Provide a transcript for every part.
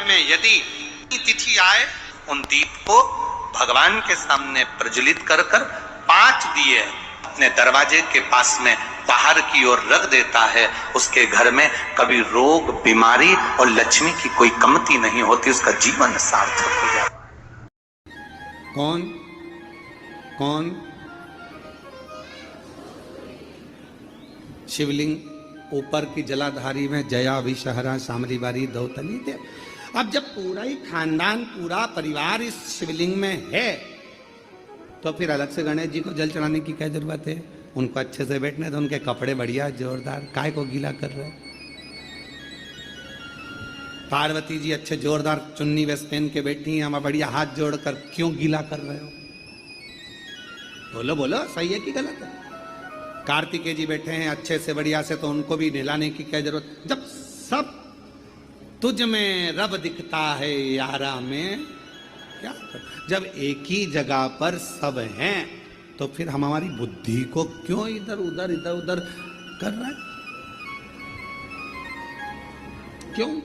में यदि तिथि आए, उन दीप को भगवान के सामने प्रज्वलित कर 5 दिए अपने दरवाजे के पास में बाहर की ओर रख देता है, उसके घर में कभी रोग, बीमारी और लक्ष्मी की कोई कमती नहीं होती, उसका जीवन सार्थक हो जाता। कौन कौन शिवलिंग ऊपर की जलाधारी में जया विषहरा शामली बारी दौतनी थे। अब जब पूरा ही खानदान, पूरा परिवार इस शिवलिंग में है, तो फिर अलग से गणेश जी को जल चढ़ाने की क्या जरूरत है? उनको अच्छे से बैठने तो, उनके कपड़े बढ़िया जोरदार, काय को गीला कर रहे? पार्वती जी अच्छे जोरदार चुन्नी वेस्ट पहन के बैठी हैं, हम बढ़िया हाथ जोड़कर क्यों गीला कर रहे हो? बोलो बोलो, सही है कि गलत है? कार्तिकेय जी बैठे हैं अच्छे से बढ़िया से, तो उनको भी नहलाने की क्या जरूरत? जब सब तुझ में रब दिखता है यारा में क्या कर? जब एक ही जगह पर सब हैं, तो फिर हम हमारी बुद्धि को क्यों इधर उधर कर रहे हैं? क्यों?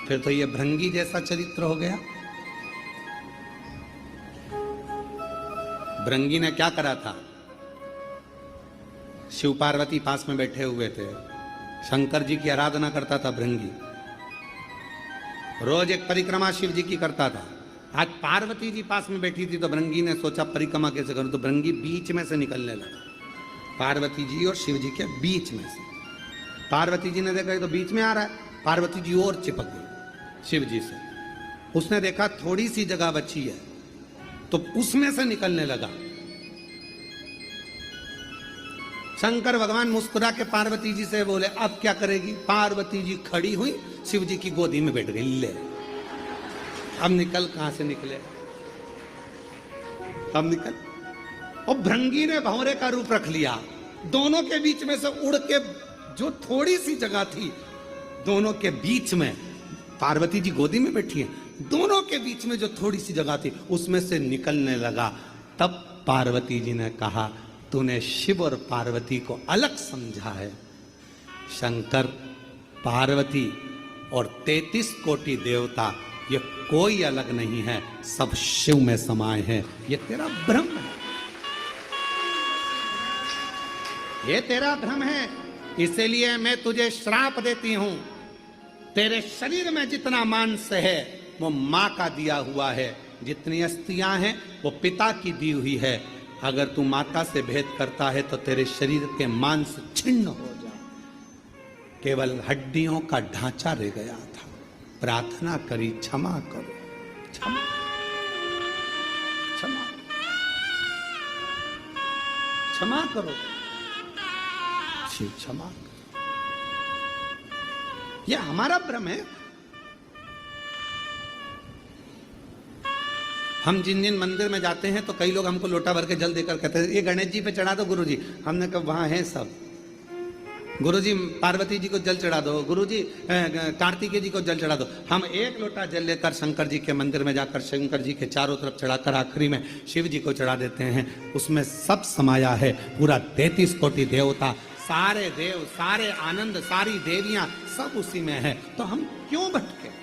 फिर तो ये भृंगी जैसा चरित्र हो गया। भृंगी ने क्या करा था? शिव पार्वती पास में बैठे हुए थे, शंकर जी की आराधना करता था भृंगी, रोज एक परिक्रमा शिव जी की करता था। आज पार्वती जी पास में बैठी थी, तो भृंगी ने सोचा परिक्रमा कैसे करूं, तो भृंगी बीच में से निकलने लगा, पार्वती जी और शिव जी के बीच में से। पार्वती जी ने देखा ये तो बीच में आ रहा है, पार्वती जी और चिपक गई शिव जी से। उसने देखा थोड़ी सी जगह बची है, तो उसमें से निकलने लगा। शंकर भगवान मुस्कुरा के पार्वती जी से बोले अब क्या करेगी? पार्वती जी खड़ी हुई, शिव जी की गोदी में बैठ गई। ले अब निकल, कहां से निकले? अब निकल। और भृंगी ने भंवरे का रूप रख लिया, दोनों के बीच में से उड़ के, जो थोड़ी सी जगह थी दोनों के बीच में, पार्वती जी गोदी में बैठी है, दोनों के बीच में जो थोड़ी सी जगह थी उसमें से निकलने लगा। तब पार्वती जी ने कहा तूने शिव और पार्वती को अलग समझा है। शंकर, पार्वती और 33 कोटि देवता, ये कोई अलग नहीं है, सब शिव में समाये हैं। ये तेरा भ्रम है, ये तेरा भ्रम है। इसलिए मैं तुझे श्राप देती हूं, तेरे शरीर में जितना मांस है वो मां का दिया हुआ है, जितनी अस्थियां हैं वो पिता की दी हुई है। अगर तू माता से भेद करता है तो तेरे शरीर के मांस छिन्न हो जाए, केवल हड्डियों का ढांचा रह गया था। प्रार्थना करी क्षमा करो, क्षमा क्षमा क्षमा करो, शिव क्षमा करो। यह हमारा भ्रम है। हम जिन जिन मंदिर में जाते हैं तो कई लोग हमको लोटा भर के जल देकर कहते हैं ये गणेश जी पे चढ़ा दो गुरुजी। हमने कहा वहां है सब। गुरुजी पार्वती जी को जल चढ़ा दो, गुरुजी कार्तिकेय जी को जल चढ़ा दो। हम एक लोटा जल लेकर शंकर जी के मंदिर में जाकर शंकर जी के चारों तरफ चढ़ाकर आखिरी में शिव जी को चढ़ा देते हैं। उसमें सब समाया है, पूरा 33 कोटि देवता, सारे देव, सारे आनंद, सारी देवियां, सब उसी में है। तो हम क्यों भटके?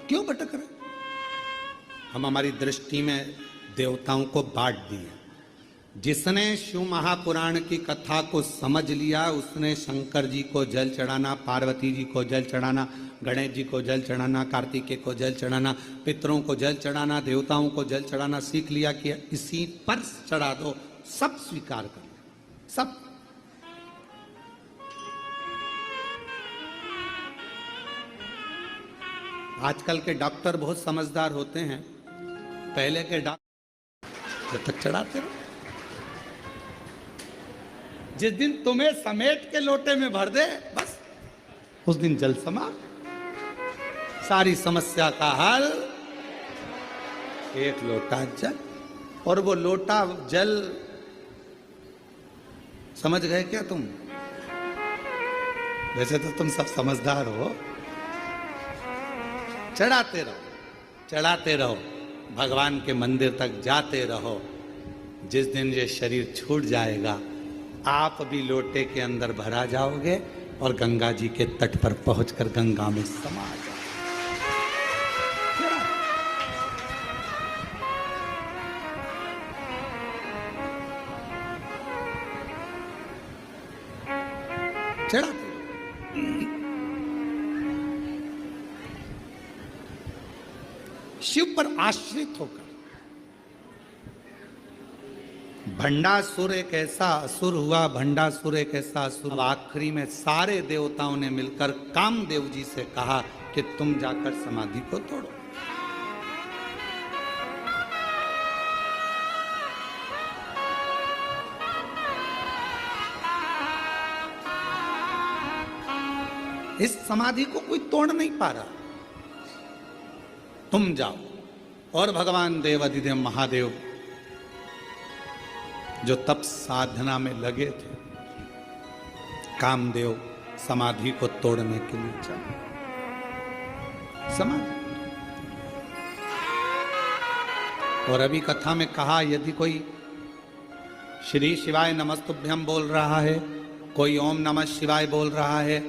क्यों भटक रहे? हम हमारी दृष्टि में देवताओं को बांट दिए। जिसने शिव महापुराण की कथा को समझ लिया उसने शंकर जी को जल चढ़ाना, पार्वती जी को जल चढ़ाना, गणेश जी को जल चढ़ाना, कार्तिकेय को जल चढ़ाना, पितरों को जल चढ़ाना, देवताओं को जल चढ़ाना सीख लिया कि इसी पर चढ़ा दो, सब स्वीकार कर ले, सब। आजकल के डॉक्टर बहुत समझदार होते हैं, पहले के डॉक्टर जब तक चढ़ाते रहो, जिस दिन तुम्हें समेट के लोटे में भर दे बस उस दिन जल समाप्त, सारी समस्या का हल एक लोटा जल। और वो लोटा जल समझ गए क्या तुम? वैसे तो तुम सब समझदार हो, चढ़ाते रहो। चढ़ाते रहो, भगवान के मंदिर तक जाते रहो। जिस दिन ये शरीर छूट जाएगा, आप भी लोटे के अंदर भरा जाओगे और गंगा जी के तट पर पहुंचकर गंगा में समा जाओगे। चढ़ा शिव पर आश्रित होकर। भंडासुर एक ऐसा असुर हुआ, भंडासुर एक ऐसा असुर। अब आखिरी में सारे देवताओं ने मिलकर कामदेव जी से कहा कि तुम जाकर समाधि को तोड़ो। इस समाधि को कोई तोड़ नहीं पा रहा, तुम जाओ। और भगवान देव अधिदेव महादेव जो तप साधना में लगे थे, कामदेव समाधि को तोड़ने के लिए चले। समाधि। और अभी कथा में कहा, यदि कोई श्री शिवाय नमस्तुभ्यम बोल रहा है, कोई ओम नमः शिवाय बोल रहा है,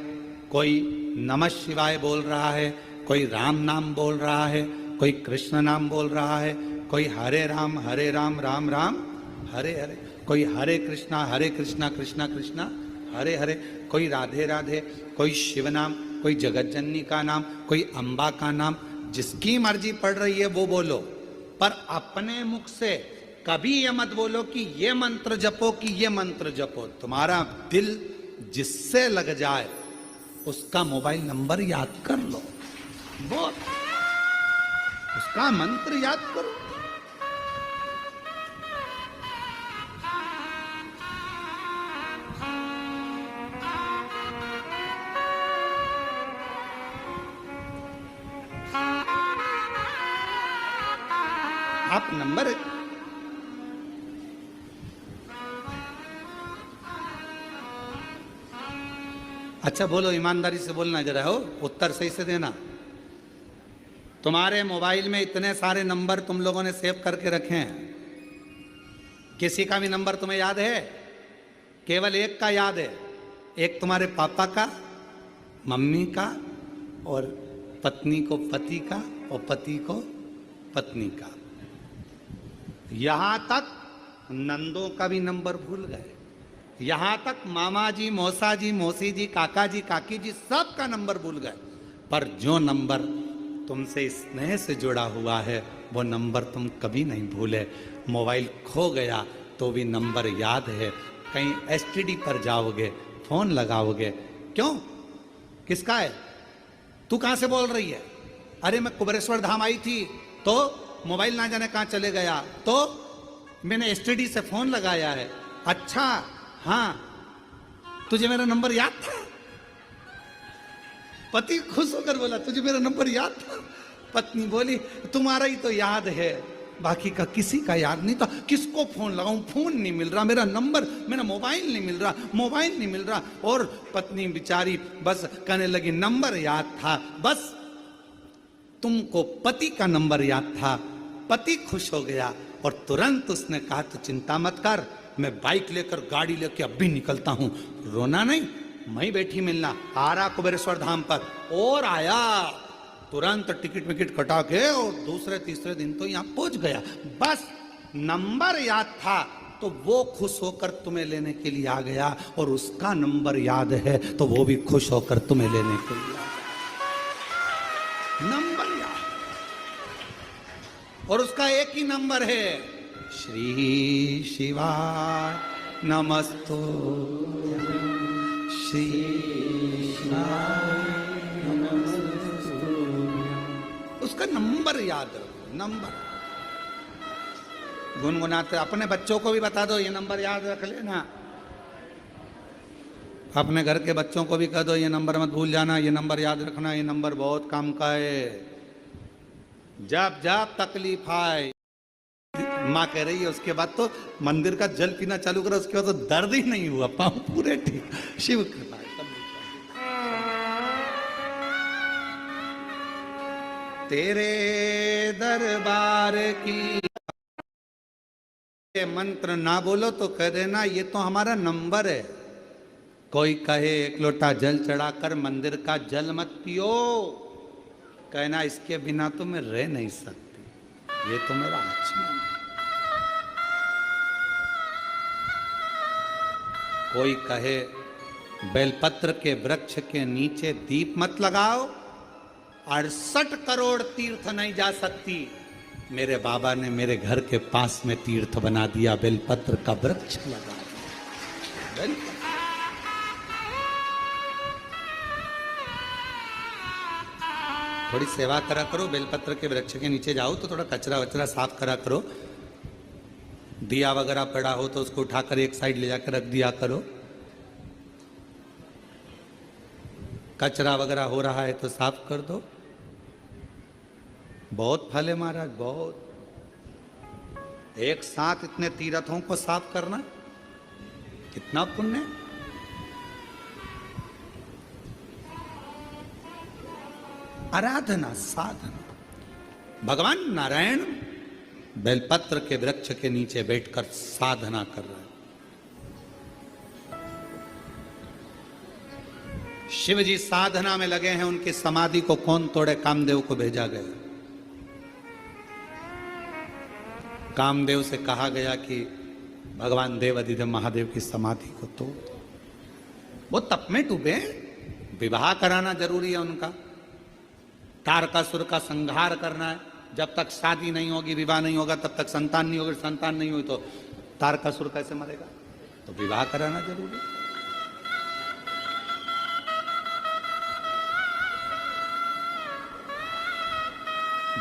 कोई नमः शिवाय बोल रहा है, कोई राम नाम बोल रहा है, कोई कृष्ण नाम बोल रहा है, कोई हरे राम राम राम हरे हरे, कोई हरे कृष्णा कृष्णा कृष्णा हरे हरे, कोई राधे राधे, कोई शिव नाम, कोई जगतजननी का नाम, कोई अम्बा का नाम, जिसकी मर्जी पड़ रही है वो बोलो। पर अपने मुख से कभी ये मत बोलो कि ये मंत्र जपो, कि ये मंत्र जपो। तुम्हारा दिल जिससे लग जाए उसका मोबाइल नंबर याद कर लो, वो उसका मंत्र याद करो। आप नंबर अच्छा बोलो, ईमानदारी से बोलना जरा, हो उत्तर सही से देना। तुम्हारे मोबाइल में इतने सारे नंबर तुम लोगों ने सेव करके रखे हैं, किसी का भी नंबर तुम्हें याद है? केवल एक का याद है, एक तुम्हारे पापा का, मम्मी का, और पत्नी को पति का, और पति को पत्नी का। यहां तक नंदों का भी नंबर भूल गए, यहां तक मामा जी, मौसा जी, मौसी जी, काका जी, काकी जी, सब का नंबर भूल गए। पर जो नंबर तुमसे स्नेह से जुड़ा हुआ है वो नंबर तुम कभी नहीं भूले। मोबाइल खो गया तो भी नंबर याद है। कहीं एसटीडी पर जाओगे, फोन लगाओगे, क्यों, किसका है, तू कहां से बोल रही है? अरे मैं कुबेरेश्वर धाम आई थी तो मोबाइल ना जाने कहां चले गया, तो मैंने एसटीडी से फोन लगाया है। अच्छा हाँ, तुझे मेरा नंबर याद था? पति खुश होकर बोला तुझे मेरा नंबर याद था? पत्नी बोली तुम्हारा ही तो याद है, बाकी का किसी का याद नहीं था। किसको फोन लगाऊं, फोन नहीं मिल रहा, मेरा नंबर, मेरा मोबाइल नहीं मिल रहा, मोबाइल नहीं मिल रहा। और पत्नी बेचारी बस कहने लगी नंबर याद था, बस तुमको पति का नंबर याद था। पति खुश हो गया और तुरंत उसने कहा तो चिंता मत कर, मैं बाइक लेकर, गाड़ी लेकर अभी निकलता हूं। रोना नहीं, मैं बैठी मिलना, आ रहा कुबेरेश्वर धाम पर। और आया तुरंत टिकट विकट कटा के, और दूसरे तीसरे दिन तो यहां पहुंच गया। बस नंबर याद था तो वो खुश होकर तुम्हें लेने के लिए आ गया, और उसका नंबर याद है तो वो भी खुश होकर तुम्हें लेने के लिए आ गया। नंबर याद, और उसका एक ही नंबर है, श्री शिवाय नमस्तु, श्री शिवाय नमस्तु। उसका नंबर याद रखो, नंबर गुनगुनाते। अपने बच्चों को भी बता दो ये नंबर याद रख लेना, अपने घर के बच्चों को भी कह दो ये नंबर मत भूल जाना, ये नंबर याद रखना, ये नंबर बहुत काम का है। जब जब तकलीफ आए, माँ कह रही है उसके बाद तो मंदिर का जल पीना चालू करो, उसके बाद तो दर्द ही नहीं हुआ, पाँव पूरे ठीक। शिव कृपा है। तेरे दरबार की। ये मंत्र ना बोलो तो कह देना ये तो हमारा नंबर है। कोई कहे एक लोटा जल चढ़ाकर मंदिर का जल मत पियो, कहना इसके बिना तो मैं रह नहीं सकती, ये तो मेरा आचमन है। कोई कहे बेलपत्र के वृक्ष के नीचे दीप मत लगाओ, 68 करोड़ तीर्थ नहीं जा सकती, मेरे बाबा ने मेरे घर के पास में तीर्थ बना दिया, बेलपत्र का वृक्ष लगा दिया। थोड़ी सेवा करा करो, बेलपत्र के वृक्ष के नीचे जाओ तो थोड़ा कचरा वचरा साफ करा करो, दिया वगैरह पड़ा हो तो उसको उठाकर एक साइड ले जाकर रख दिया करो, कचरा वगैरह हो रहा है तो साफ कर दो। बहुत फल है महाराज, बहुत। एक साथ इतने तीर्थों को साफ करना कितना पुण्य। आराधना साधना, भगवान नारायण बेलपत्र के वृक्ष के नीचे बैठकर साधना कर रहे हैं। शिव जी साधना में लगे हैं, उनकी समाधि को कौन तोड़े? कामदेव को भेजा गया। कामदेव से कहा गया कि भगवान देव अधिदेव महादेव की समाधि को तोड़। वो तप में डूबे, विवाह कराना जरूरी है उनका, तारकासुर का संहार करना है। जब तक शादी नहीं होगी, विवाह नहीं होगा, तब तक संतान नहीं होगी, संतान नहीं हुई तो तारकासुर कैसे मरेगा? तो विवाह कराना जरूरी है।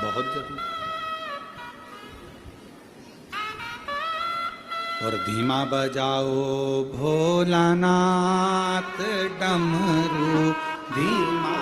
बहुत जरूरी। और धीमा बजाओ भोलानाथ डमरू, धीमा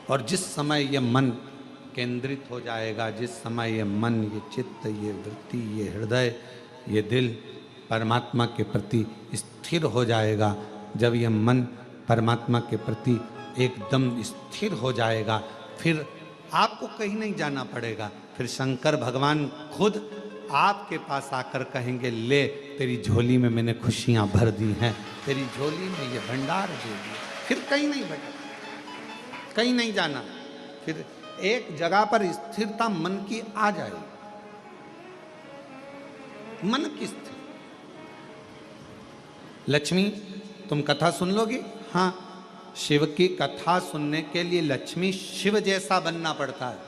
और जिस समय ये मन केंद्रित हो जाएगा, जिस समय ये मन, ये चित्त, ये वृत्ति, ये हृदय, ये दिल परमात्मा के प्रति स्थिर हो जाएगा, जब ये मन परमात्मा के प्रति एकदम स्थिर हो जाएगा, फिर आपको कहीं नहीं जाना पड़ेगा। फिर शंकर भगवान खुद आपके पास आकर कहेंगे, ले तेरी झोली में मैंने खुशियाँ भर दी हैं, तेरी झोली में ये भंडार दे दिया। फिर कहीं नहीं भटक, कहीं नहीं जाना, फिर एक जगह पर स्थिरता मन की आ जाए। मन की स्थिर। लक्ष्मी, तुम कथा सुन लोगी? हाँ, शिव की कथा सुनने के लिए लक्ष्मी शिव जैसा बनना पड़ता है।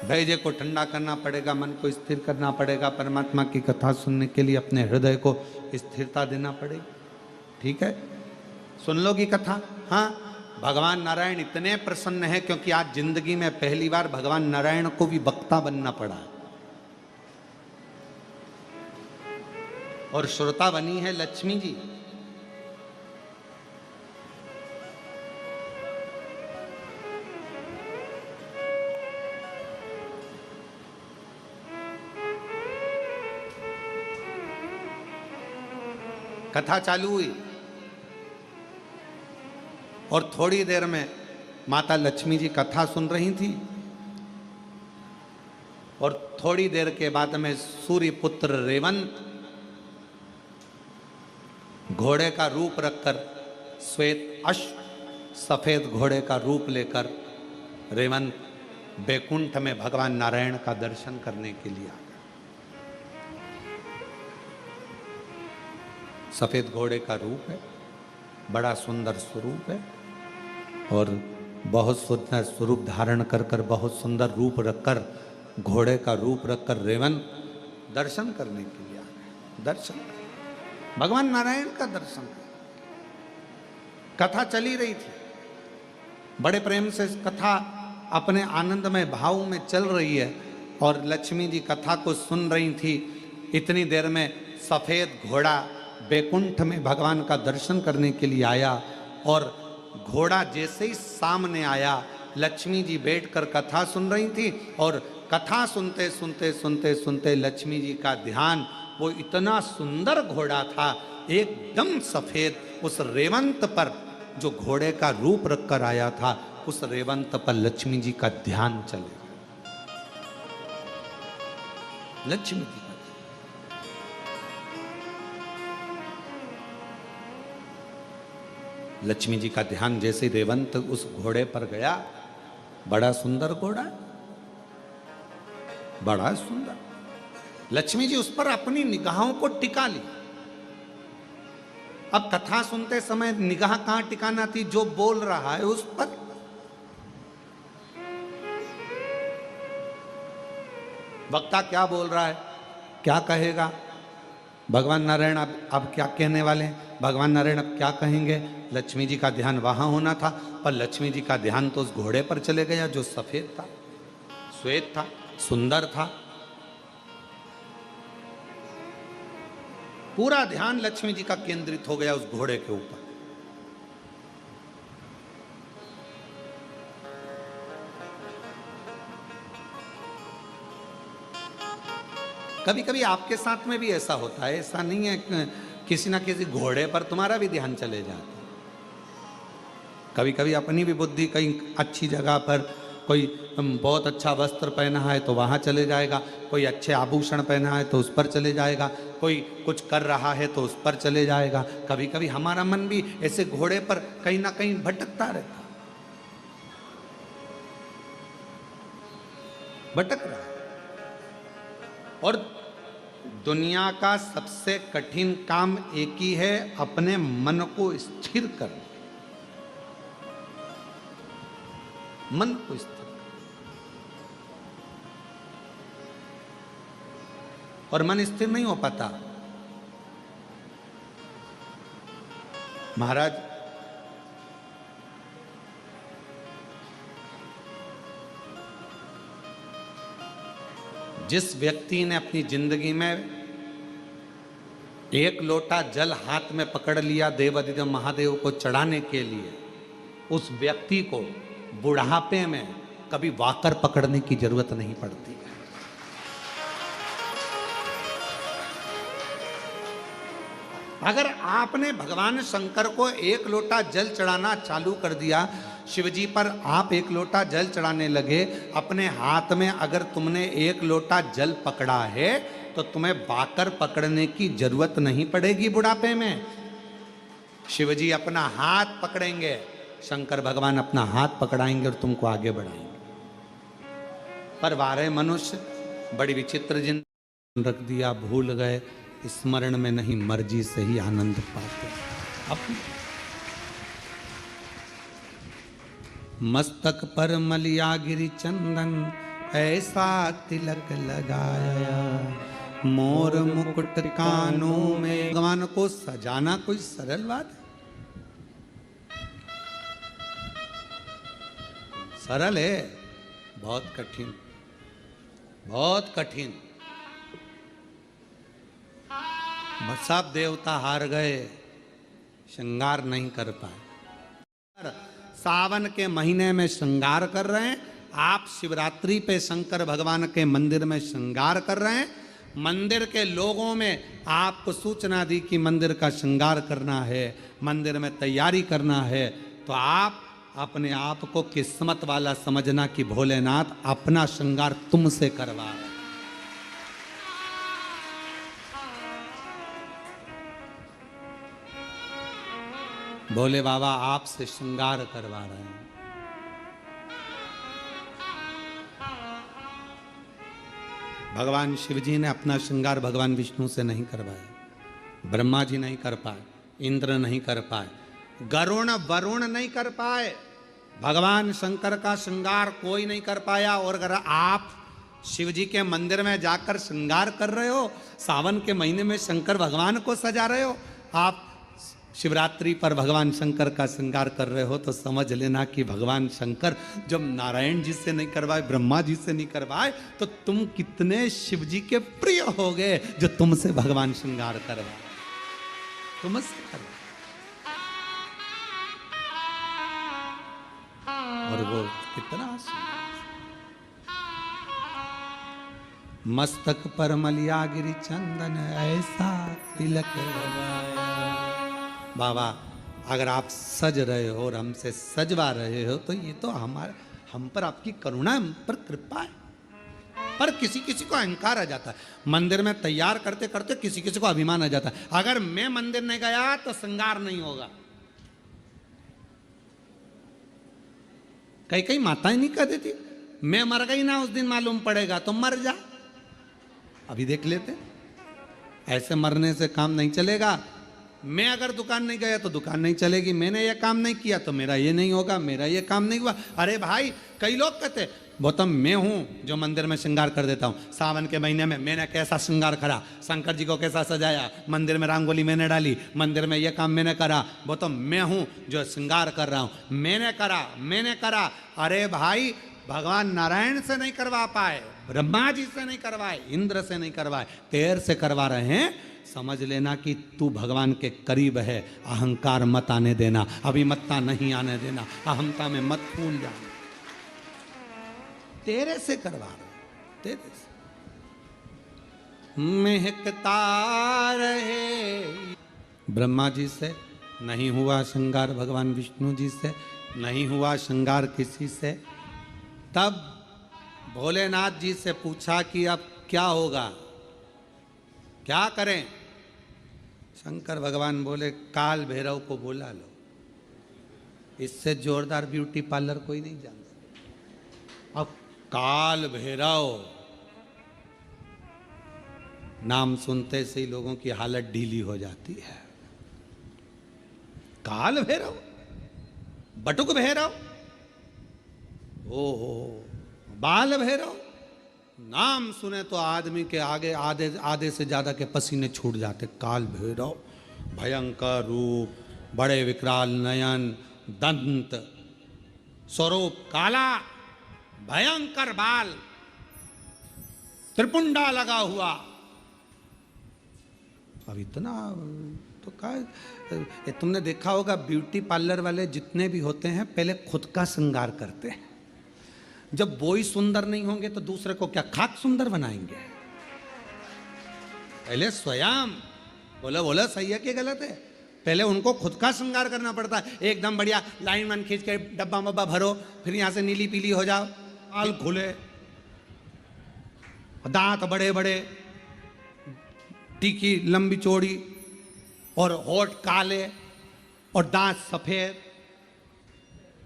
धैर्य को ठंडा करना पड़ेगा, मन को स्थिर करना पड़ेगा, परमात्मा की कथा सुनने के लिए अपने हृदय को स्थिरता देना पड़ेगी। ठीक है, सुन लोगी कथा? हाँ, भगवान नारायण इतने प्रसन्न है क्योंकि आज जिंदगी में पहली बार भगवान नारायण को भी वक्ता बनना पड़ा और श्रोता बनी है लक्ष्मी जी। कथा चालू हुई और थोड़ी देर में माता लक्ष्मी जी कथा सुन रही थी और थोड़ी देर के बाद में सूर्य पुत्र रेवंत घोड़े का रूप रखकर, श्वेत अश्व सफेद घोड़े का रूप लेकर रेवंत बैकुंठ में भगवान नारायण का दर्शन करने के लिए आ गया। सफेद घोड़े का रूप है, बड़ा सुंदर स्वरूप है और बहुत सुंदर स्वरूप धारण कर कर, बहुत सुंदर रूप रखकर, घोड़े का रूप रखकर रेवंत दर्शन करने के लिए आ गए। दर्शन, भगवान नारायण का दर्शन। कथा चली रही थी, बड़े प्रेम से कथा अपने आनंदमय भाव में चल रही है और लक्ष्मी जी कथा को सुन रही थी। इतनी देर में सफेद घोड़ा बैकुंठ में भगवान का दर्शन करने के लिए आया और घोड़ा जैसे ही सामने आया, लक्ष्मी जी बैठकर कथा सुन रही थी और कथा सुनते सुनते सुनते सुनते लक्ष्मी जी का ध्यान, वो इतना सुंदर घोड़ा था, एकदम सफेद, उस रेवंत पर जो घोड़े का रूप रखकर आया था, उस रेवंत पर लक्ष्मी जी का ध्यान चले। लक्ष्मी जी का लक्ष्मी जी का ध्यान जैसे रेवंत उस घोड़े पर गया, बड़ा सुंदर घोड़ा, बड़ा सुंदर। लक्ष्मी जी उस पर अपनी निगाहों को टिका ली। अब कथा सुनते समय निगाह कहां टिकाना थी, जो बोल रहा है उस पर। वक्ता क्या बोल रहा है, क्या कहेगा, भगवान नारायण अब क्या कहने वाले हैं, भगवान नारायण अब क्या कहेंगे। लक्ष्मी जी का ध्यान वहां होना था, पर लक्ष्मी जी का ध्यान तो उस घोड़े पर चले गया जो सफेद था, श्वेत था, सुंदर था। पूरा ध्यान लक्ष्मी जी का केंद्रित हो गया उस घोड़े के ऊपर। कभी कभी आपके साथ में भी ऐसा होता है, ऐसा नहीं है किसी ना किसी घोड़े पर तुम्हारा भी ध्यान चले जाता है। कभी कभी अपनी भी बुद्धि कहीं अच्छी जगह पर, कोई बहुत अच्छा वस्त्र पहना है तो वहाँ चले जाएगा, कोई अच्छे आभूषण पहना है तो उस पर चले जाएगा, कोई कुछ कर रहा है तो उस पर चले जाएगा। कभी कभी हमारा मन भी ऐसे घोड़े पर कहीं ना कहीं भटकता रहता, भटक रहा है। और दुनिया का सबसे कठिन काम एक ही है, अपने मन को स्थिर करना, मन को स्थिर। और मन स्थिर नहीं हो पाता। महाराज जिस व्यक्ति ने अपनी जिंदगी में एक लोटा जल हाथ में पकड़ लिया देवाधिदेव महादेव को चढ़ाने के लिए, उस व्यक्ति को बुढ़ापे में कभी वाकर पकड़ने की जरूरत नहीं पड़ती है। अगर आपने भगवान शंकर को एक लोटा जल चढ़ाना चालू कर दिया, शिवजी पर आप एक लोटा जल चढ़ाने लगे, अपने हाथ में अगर तुमने एक लोटा जल पकड़ा है तो तुम्हें बाकर पकड़ने की जरूरत नहीं पड़ेगी बुढ़ापे में। शिवजी अपना हाथ पकड़ेंगे, शंकर भगवान अपना हाथ पकड़ाएंगे और तुमको आगे बढ़ाएंगे। पर वारे मनुष्य बड़ी विचित्र जिंदगी रख दिया, भूल गए, स्मरण में नहीं, मर्जी से ही आनंद पाते। अब मस्तक पर मलिया गिरी चंदन, ऐसा तिलक लगाया, मोर मुकुट कानों में। भगवान को सजाना कोई सरल बात है? सरल है? बहुत कठिन, बहुत कठिन। सब देवता हार गए, श्रृंगार नहीं कर पाए। सावन के महीने में श्रृंगार कर रहे हैं, आप शिवरात्रि पे शंकर भगवान के मंदिर में श्रृंगार कर रहे हैं। मंदिर के लोगों में आपको सूचना दी कि मंदिर का श्रृंगार करना है, मंदिर में तैयारी करना है, तो आप अपने आप को किस्मत वाला समझना कि भोलेनाथ अपना श्रृंगार तुमसे करवा रहे हैं। भोले बाबा आपसे श्रृंगार करवा रहे हैं। भगवान शिवजी ने अपना श्रृंगार भगवान विष्णु से नहीं करवाया। ब्रह्मा जी नहीं कर पाए, इंद्र नहीं कर पाए, गरुण वरुण नहीं कर पाए, भगवान शंकर का श्रृंगार कोई नहीं कर पाया। और अगर आप शिव जी के मंदिर में जाकर श्रृंगार कर रहे हो, सावन के महीने में शंकर भगवान को सजा रहे हो, आप शिवरात्रि पर भगवान शंकर का श्रृंगार कर रहे हो, तो समझ लेना कि भगवान शंकर जब नारायण जी से नहीं करवाए, ब्रह्मा जी से नहीं करवाए, तो तुम कितने शिव जी के प्रिय हो गए जो तुमसे भगवान श्रृंगार करवाए, तुमसे करवाए। और वो कितना मस्तक पर मलिया गिरी चंदन ऐसा तिलक लगाया। बाबा अगर आप सज रहे हो और हमसे सजवा रहे हो, तो ये तो हम पर आपकी करुणा, हम पर कृपा है। पर किसी किसी को अहंकार आ जाता है, मंदिर में तैयार करते करते किसी किसी को अभिमान आ जाता है, अगर मैं मंदिर नहीं गया तो श्रृंगार नहीं होगा। कई कई माताएं नहीं कह देती, मैं मर गई ना उस दिन मालूम पड़ेगा, तो मर जा। अभी देख लेते, ऐसे मरने से काम नहीं चलेगा। मैं अगर दुकान नहीं गया तो दुकान नहीं चलेगी, मैंने ये काम नहीं किया तो मेरा ये नहीं होगा, मेरा ये काम नहीं हुआ। अरे भाई, कई लोग कहते गौतम मैं हूं जो मंदिर में श्रृंगार कर देता हूं, सावन के महीने में मैंने कैसा श्रृंगार करा, शंकर जी को कैसा सजाया, मंदिर में रंगोली मैंने डाली, मंदिर में ये काम मैंने करा, गौतम मैं हूं जो श्रृंगार कर रहा हूं, मैंने करा। अरे भाई, भगवान नारायण से नहीं करवा पाए, ब्रह्मा जी से नहीं करवाए, इंद्र से नहीं करवाए, तेर से करवा रहे हैं। समझ लेना कि तू भगवान के करीब है। अहंकार मत आने देना, अभिमत्ता नहीं आने देना, अहमता में मत फूल जाना। तेरे से करवा रहे, तेरे से महकता रहे। ब्रह्मा जी से नहीं हुआ श्रृंगार, भगवान विष्णु जी से नहीं हुआ श्रृंगार किसी से। तब भोलेनाथ जी से पूछा कि अब क्या होगा, क्या करें। शंकर भगवान बोले काल भैरव को बुला लो, इससे जोरदार ब्यूटी पार्लर कोई नहीं जानता। अब काल भैरव नाम सुनते से ही लोगों की हालत ढीली हो जाती है। काल भैरव, बटुक भैरव, ओहो बाल भैरव, नाम सुने तो आदमी के आगे आधे से ज्यादा के पसीने छूट जाते। काल भैरव, भयंकर रूप, बड़े विकराल नयन, दंत, स्वरूप काला, भयंकर बाल, त्रिपुंडा लगा हुआ। अब इतना तो क्या, तुमने देखा होगा ब्यूटी पार्लर वाले जितने भी होते हैं पहले खुद का श्रृंगार करते हैं। जब वो ही सुंदर नहीं होंगे तो दूसरे को क्या खाक सुंदर बनाएंगे। पहले स्वयं बोला सही है कि गलत है, पहले उनको खुद का श्रृंगार करना पड़ता है। एकदम बढ़िया लाइन वन खींच के डब्बा मब्बा भरो, फिर यहां से नीली पीली हो जाओ, बाल खुले, दांत बड़े बड़े, टीकी लंबी चौड़ी, और होठ काले और दांत सफेद।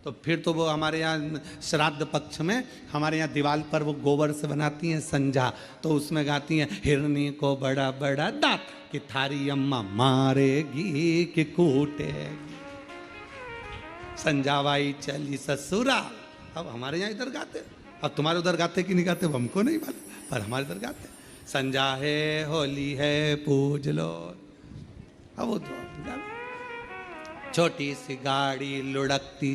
तो फिर तो वो हमारे यहाँ श्राद्ध पक्ष में हमारे यहाँ दीवार पर वो गोबर से बनाती हैं संजा, तो उसमें गाती हैं हिरनी को बड़ा बड़ा दांत कि थारी अम्मा मारेगी कि कूटेगी, संजावाई चली ससुराल। अब हमारे यहाँ इधर गाते, अब तुम्हारे उधर गाते कि नहीं गाते वो हमको नहीं मालूम, पर हमारे इधर गाते संजा है होली है पूज लो। अब वो तो छोटी सी गाड़ी लुढ़कती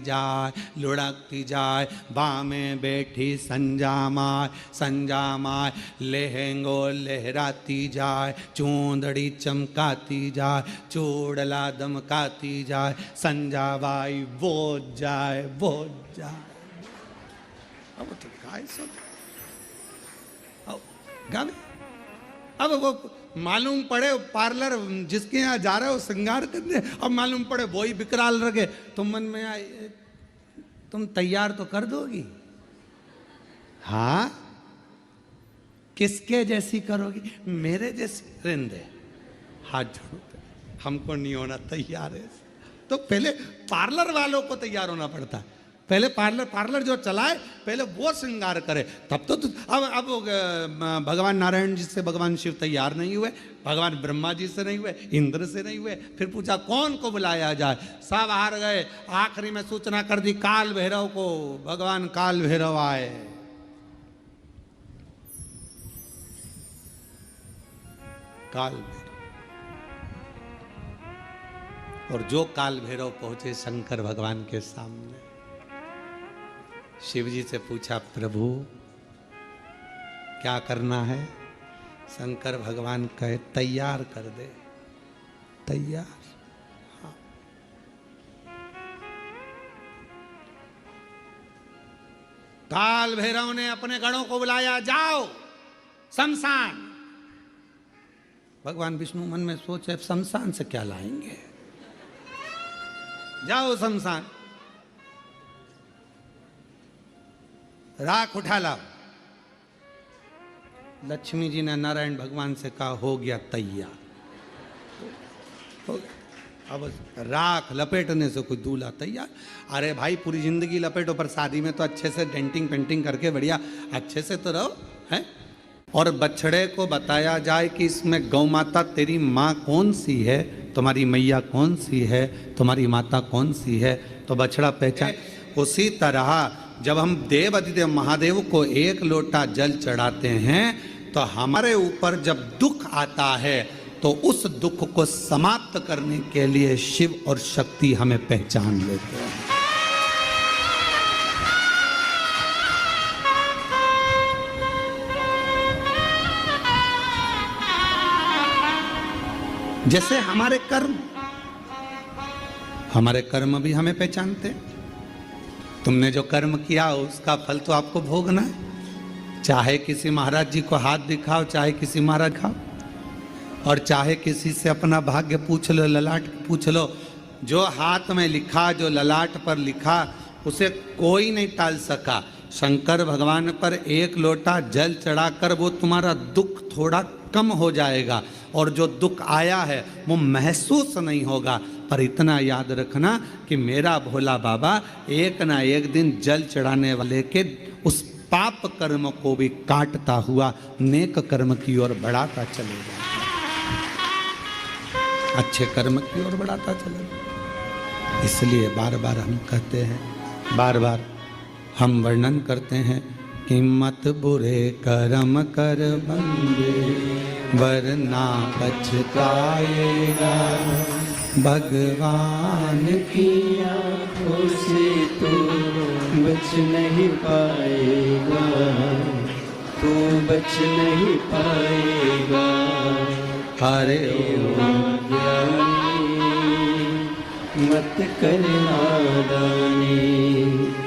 जाए, बाँ में बैठी संजा माय लहंगो लहराती जाए, चूंदड़ी चमकाती जाए, चूड़ला दमकाती जाए, संजा बाई वो जाए। अब तो काय सब गावे। अब वो मालूम पड़े पार्लर जिसके यहाँ जा रहे हो श्रृंगार करने, अब मालूम पड़े वो ही विकराल रखे, तुम मन में आए तुम तैयार तो कर दोगी। हाँ, किसके जैसी करोगी, मेरे जैसी। रिंदे हाथ जोड़ो, हमको नहीं होना तैयार है। तो पहले पार्लर वालों को तैयार होना पड़ता, पहले पार्लर जो चलाए पहले वो श्रृंगार करे, तब तो अब भगवान नारायण जी से भगवान शिव तैयार नहीं हुए, भगवान ब्रह्मा जी से नहीं हुए, इंद्र से नहीं हुए, फिर पूछा कौन को बुलाया जाए, सब हार गए। आखिरी में सूचना कर दी काल भैरव को, भगवान काल भैरव आए। काल भैरव, और जो काल भैरव पहुंचे शंकर भगवान के सामने, शिव जी से पूछा प्रभु क्या करना है? शंकर भगवान कहे तैयार कर दे। तैयार? हाँ। काल भैरव ने अपने गणों को बुलाया, जाओ शमशान। भगवान विष्णु मन में सोचे शमशान से क्या लाएंगे, जाओ शमशान, राख उठा लाओ। लक्ष्मी जी ने नारायण भगवान से कहा हो गया तैयार, हो गया। अब राख लपेटने से कोई दूल्हा तैयार। अरे भाई पूरी जिंदगी लपेटो, पर शादी में तो अच्छे से डेंटिंग पेंटिंग करके बढ़िया अच्छे से तो रहो, हैं? और बछड़े को बताया जाए कि इसमें गौ माता तेरी माँ कौन सी है, तुम्हारी मैया कौन सी है, तुम्हारी माता कौन सी है, तो बछड़ा पहचान। उसी तरह जब हम देव अधिदेव महादेव को एक लोटा जल चढ़ाते हैं तो हमारे ऊपर जब दुख आता है तो उस दुख को समाप्त करने के लिए शिव और शक्ति हमें पहचान लेते हैं। जैसे हमारे कर्म भी हमें पहचानते। तुमने जो कर्म किया उसका फल तो आपको भोगना है। चाहे किसी महाराज जी को हाथ दिखाओ, चाहे किसी महाराज खाओ, और चाहे किसी से अपना भाग्य पूछ लो, ललाट पूछ लो, जो हाथ में लिखा, जो ललाट पर लिखा, उसे कोई नहीं टाल सका। शंकर भगवान पर एक लोटा जल चढ़ाकर वो तुम्हारा दुख थोड़ा कम हो जाएगा, और जो दुख आया है वो महसूस नहीं होगा। पर इतना याद रखना कि मेरा भोला बाबा एक ना एक दिन जल चढ़ाने वाले के उस पाप कर्म को भी काटता हुआ नेक कर्म की ओर बढ़ाता चलेगा, अच्छे कर्म की ओर बढ़ाता चलेगा। इसलिए बार बार हम कहते हैं, बार बार हम वर्णन करते हैं कि मत बुरे कर्म कर बंदे वरना पछताएगा, भगवान की आँखों से तू बच नहीं पाएगा, तू बच नहीं पाएगा। हरे ओ मत कर नादानी,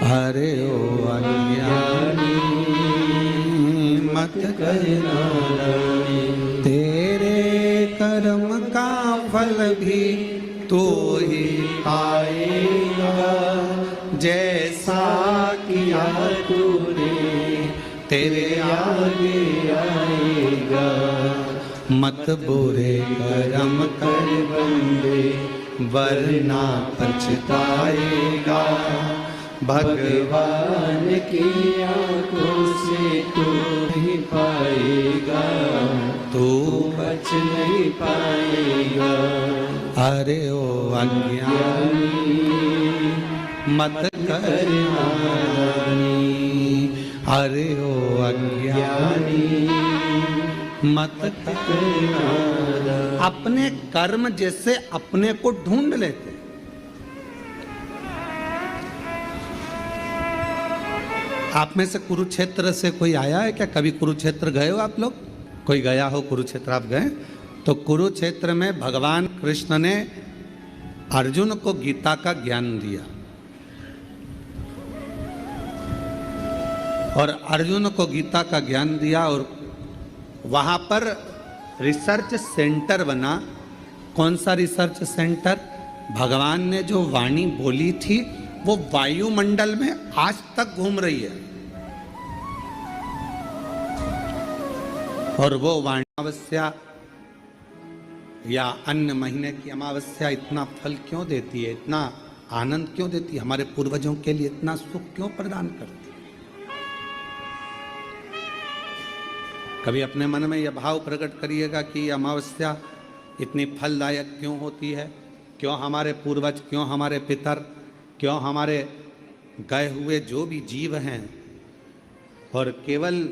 हरे ओ अज्ञानी मत कर नादानी। तेरे कर्म का फल भी तो ही पाएगा, जैसा किया तूने तेरे आगे आएगा। मत बुरे कर्म कर बंदे वरना पछताएगा, भगवान की आँखों से तू ही पाएगा, तू बच नहीं पाएगा। अरे ओ अज्ञानी मत कर नादानी, अरे ओ अज्ञानी मत कर नादानी। अपने कर्म जैसे अपने को ढूंढ लेते। आप में से कुरुक्षेत्र से कोई आया है क्या? कभी कुरुक्षेत्र गए हो आप लोग? कोई गया हो कुरुक्षेत्र? आप गए? तो कुरुक्षेत्र में भगवान कृष्ण ने अर्जुन को गीता का ज्ञान दिया, और अर्जुन को गीता का ज्ञान दिया, और वहाँ पर रिसर्च सेंटर बना। कौन सा रिसर्च सेंटर? भगवान ने जो वाणी बोली थी वो वायुमंडल में आज तक घूम रही है, और वो वाणी अमावस्या या अन्य महीने की अमावस्या इतना फल क्यों देती है, इतना आनंद क्यों देती, हमारे पूर्वजों के लिए इतना सुख क्यों प्रदान करती। कभी अपने मन में यह भाव प्रकट करिएगा कि अमावस्या इतनी फलदायक क्यों होती है, क्यों हमारे पूर्वज, क्यों हमारे पितर, क्यों हमारे गए हुए जो भी जीव हैं, और केवल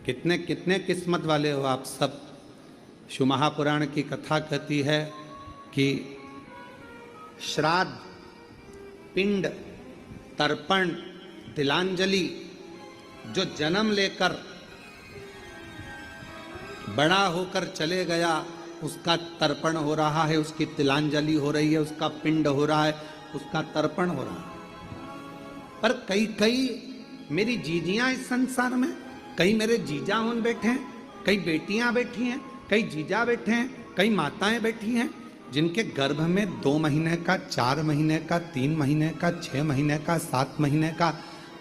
कितने कितने किस्मत वाले हो आप सब। शिव महापुराण की कथा कहती है कि श्राद्ध, पिंड, तर्पण, तिलांजलि, जो जन्म लेकर बड़ा होकर चले गया उसका तर्पण हो रहा है, उसकी तिलांजलि हो रही है, उसका पिंड हो रहा है, उसका तर्पण हो रहा है। पर कई कई मेरी जीजियां इस संसार में, कई मेरे जीजा उन बैठे हैं, कई बेटियां बैठी हैं, कई जीजा बैठे हैं, कई माताएं बैठी हैं, जिनके गर्भ में 2 महीने का, 4 महीने का, 3 महीने का, 6 महीने का, 7 महीने का,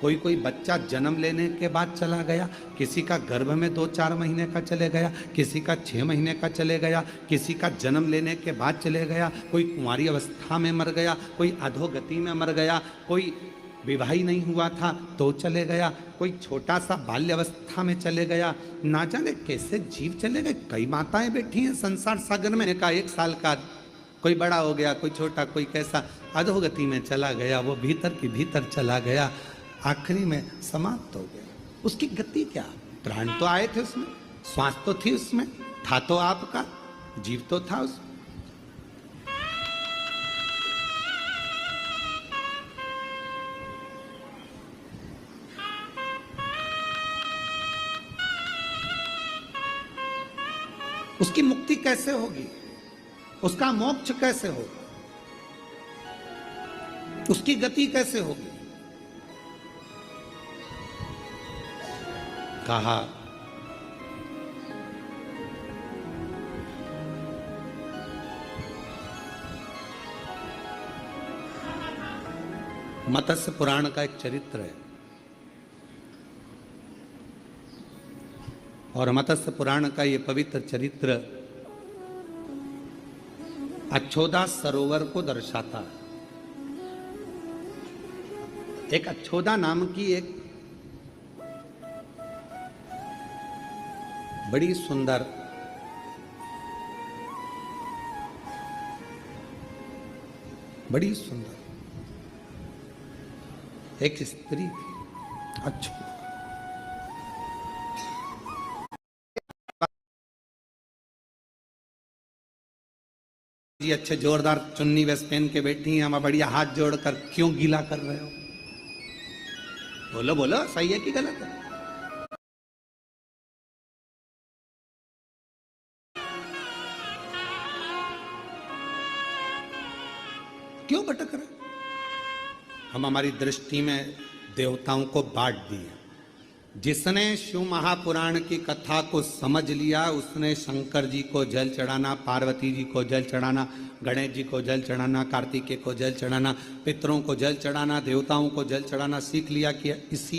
कोई बच्चा जन्म लेने के बाद चला गया, किसी का गर्भ में 2-4 महीने का चले गया, किसी का 6 महीने का चले गया, किसी का जन्म लेने के बाद चले गया, कोई कुंवारी अवस्था में मर गया, कोई अधोगति में मर गया, कोई विवाही नहीं हुआ था तो चले गया, कोई छोटा सा बाल्य अवस्था में चले गया, ना जाने कैसे जीव चले गए। कई माताएं बैठी हैं संसार सागर में, का 1 साल का, कोई बड़ा हो गया, कोई छोटा, कोई कैसा अधोगति में चला गया, वो भीतर की भीतर चला गया, आखिरी में समाप्त हो गया। उसकी गति क्या, प्राण तो आए थे उसमें, श्वास तो थी उसमें, था तो आपका, जीव तो था उसमें। उसकी मुक्ति कैसे होगी, उसका मोक्ष कैसे होगा, उसकी गति कैसे होगी। कहा मत्स्य पुराण का एक चरित्र है, और मत्स्य पुराण का ये पवित्र चरित्र अच्छोदा सरोवर को दर्शाता है। एक अच्छोदा नाम की एक बड़ी सुंदर एक स्त्री थी, अच्छोदा। जी अच्छे जोरदार चुन्नी वेस्ट पहन के बैठी हैं, हम बढ़िया हाथ जोड़कर क्यों गीला कर रहे हो, बोलो बोलो, सही है कि गलत है। क्यों भटक रहे? हम हमारी दृष्टि में देवताओं को बांट दिए। जिसने शिव महापुराण की कथा को समझ लिया उसने शंकर जी को जल चढ़ाना, पार्वती जी को जल चढ़ाना, गणेश जी को जल चढ़ाना, कार्तिकेय को जल चढ़ाना, पितरों को जल चढ़ाना, देवताओं को जल चढ़ाना सीख लिया कि इसी